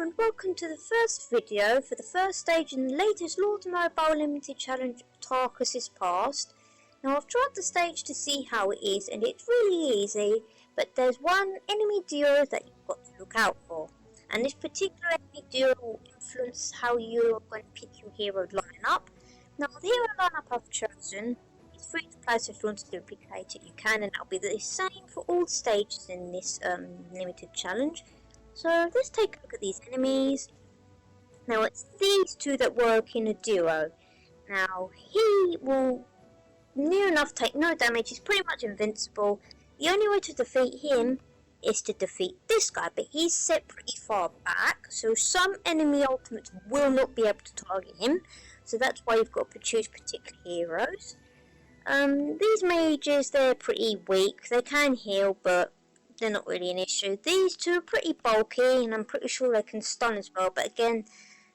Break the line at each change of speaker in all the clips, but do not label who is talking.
and welcome to the first video for the first stage in the latest Lord Mobile Limited Challenge Tarkus' Past. Now I've tried the stage to see how it is and it's really easy, but there's one enemy duo that you've got to look out for. And this particular enemy duo will influence how you're going to pick your hero lineup. Now the hero lineup I've chosen is free to play, so if you want to duplicate it you can, and that'll be the same for all stages in this limited challenge. So let's take a look at these enemies. Now it's these two that work in a duo. Now he will near enough take no damage, he's pretty much invincible. The only way to defeat him is to defeat this guy, but he's set pretty far back, so some enemy ultimates will not be able to target him. So that's why you've got to choose particular heroes. These mages, they're pretty weak, they can heal, but they're not really an issue. These two are pretty bulky and I'm pretty sure they can stun as well, but again,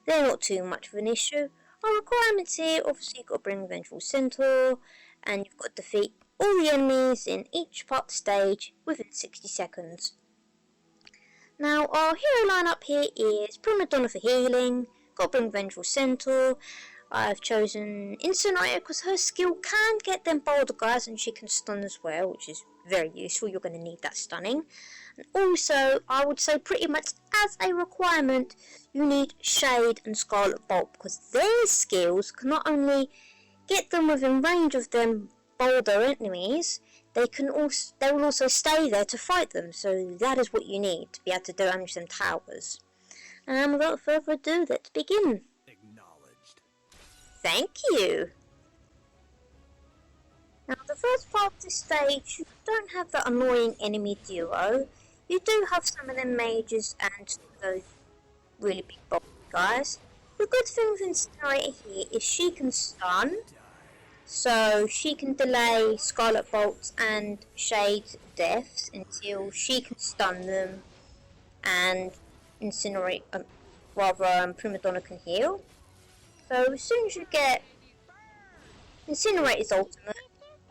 they're not too much of an issue. Our requirements here, obviously you've got to bring Vengeful Centaur, and you've got to defeat all the enemies in each part of the stage within 60 seconds. Now our hero lineup here is Prima Donna for healing, got to bring Vengeful Centaur. I've chosen Incinerator because her skill can get them boulder guys and she can stun as well, which is very useful. You're going to need that stunning. And also, I would say pretty much as a requirement, you need Shade and Scarlet Bolt because their skills can not only get them within range of them boulder enemies, they will also stay there to fight them. So that is what you need to be able to damage them towers. And without further ado, let's begin.
Acknowledged.
Thank you! Now the first part of this stage, you don't have that annoying enemy duo. You do have some of them mages and those really big bulky guys. The good thing with Incinerator here is she can stun, so she can delay Scarlet Bolt's and Shade's deaths until she can stun them and Incinerate, Prima Donna can heal. So as soon as you get Incinerator's ultimate,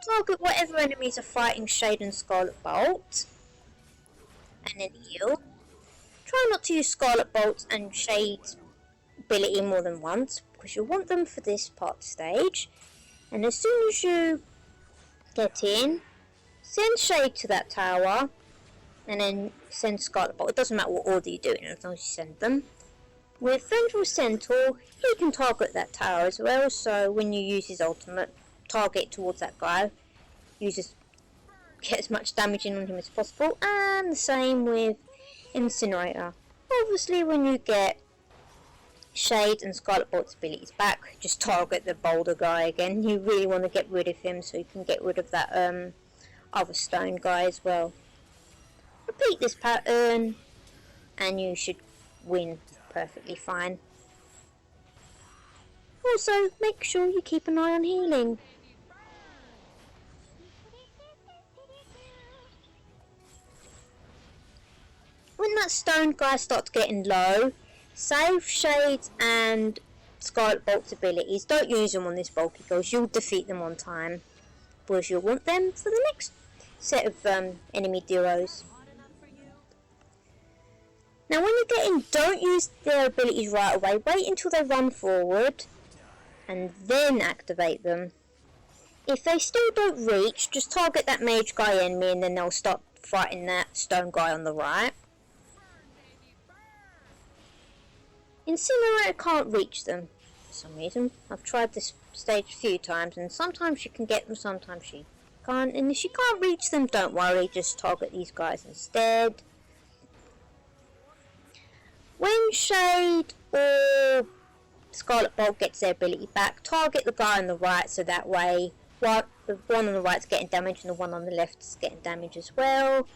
target whatever enemies are fighting Shade and Scarlet Bolt, and then heal. Try not to use Scarlet Bolt and Shade's ability more than once, because you'll want them for this part stage. And as soon as you get in, send Shade to that tower, and then send Scarlet Bolt. It doesn't matter what order you do it in, as long as you send them. With Vengeful Centaur, he can target that tower as well, so when you use his ultimate, target towards that guy, get as much damage in on him as possible. And the same with Incinerator. Obviously when you get Shade and Scarlet Bolt's abilities back, just target the boulder guy again. You really want to get rid of him so you can get rid of that other stone guy as well. Repeat this pattern and you should win perfectly fine. Also, make sure you keep an eye on healing. When that stone guy starts getting low, save Shades and Scarlet Bolt's abilities. Don't use them on this bulky because you'll defeat them on time, because you'll want them for the next set of enemy duos. Now when you get in, don't use their abilities right away. Wait until they run forward and then activate them. If they still don't reach, just target that mage guy enemy and then they'll start fighting that stone guy on the right. Incinerator can't reach them for some reason. I've tried this stage a few times and sometimes she can get them, sometimes she can't. And if she can't reach them, don't worry, just target these guys instead. When Shade or Scarlet Bolt gets their ability back, target the guy on the right so that way the one on the right is getting damage and the one on the left is getting damage as well.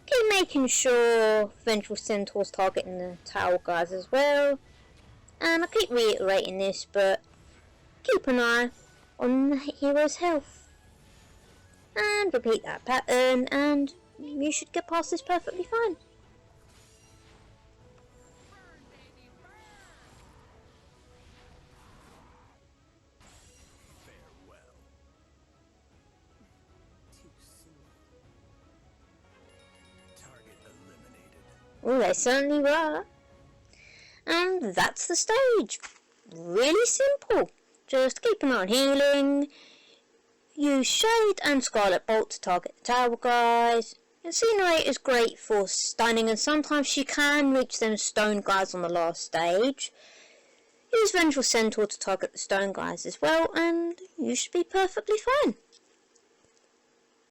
Keep making sure Vengeful Centaur's targeting the tower guys as well. And I keep reiterating this, but keep an eye on the hero's health. And repeat that pattern and you should get past this perfectly fine.
Target eliminated.
Oh, they certainly were. And that's the stage. Really simple. Just keep an eye on healing. Use Shade and Scarlet Bolt to target the tower guys. Incinerate is great for stunning, and sometimes she can reach them stone guys on the last stage. Use Vengeful Centaur to target the stone guys as well, and you should be perfectly fine.